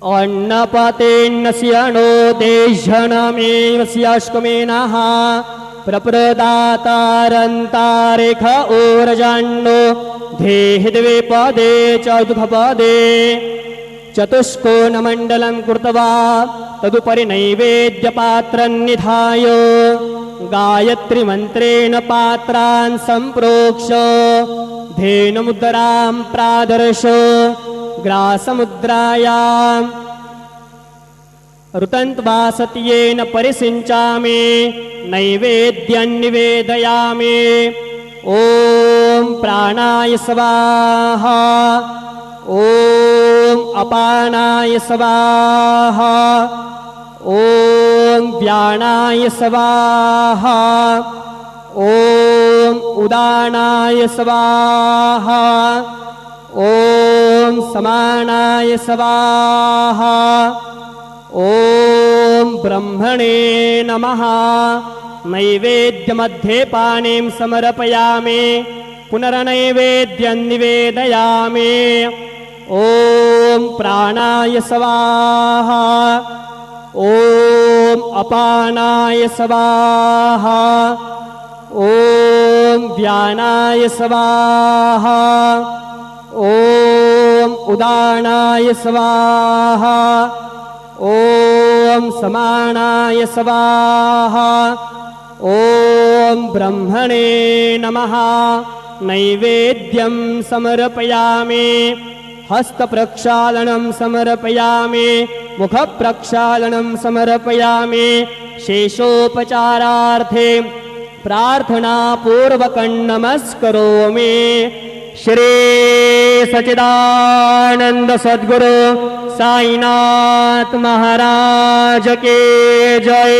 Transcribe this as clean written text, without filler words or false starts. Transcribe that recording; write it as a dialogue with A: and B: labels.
A: अन्नपतेन्नस्यनो देशनमेवस्याश्कमेनः प्रप्रदातारन्तारेख ओरजान्नो धेहि द्विपदे चतुर्पदे चतुष्कोणमण्डलं कृत्वा तदुपरि नैवेद्यपात्रं गायत्रीमन्त्रेण पात्रान् सम्प्रोक्ष धेनुमुद्रां प्रादर्श ग्रासमुद्रायां ऋतन्त्वा सत्येन परिसिञ्चामि नैवेद्यं निवेदयामि। ॐ प्राणाय स्वाहा ॐ अपानाय स्वाहा ॐ व्यानाय स्वाहा ॐ उदानाय स्वाहा ॐ समानाय स्वाहा ॐ ब्रह्मणे नमः। नैवेद्यमध्ये पानीं समर्पयामि पुनर्नैवेद्यं निवेदयामि। ॐ प्राणाय स्वाहा ॐ अपानाय स्वाहा ॐ व्यानाय स्वाहा ॐ उदानाय स्वाहा ॐ समानाय स्वाहा ॐ ब्रह्मणे नमः। नैवेद्यं समर्पयामि हस्तप्रक्षालनं समर्पयामि मुखप्रक्षालनं समर्पयामि। शेषोपचारार्थे प्रार्थनापूर्वकं नमस्करोमि। श्री सच्चिदानंद सद्गुरु साईनाथ महाराज के जय।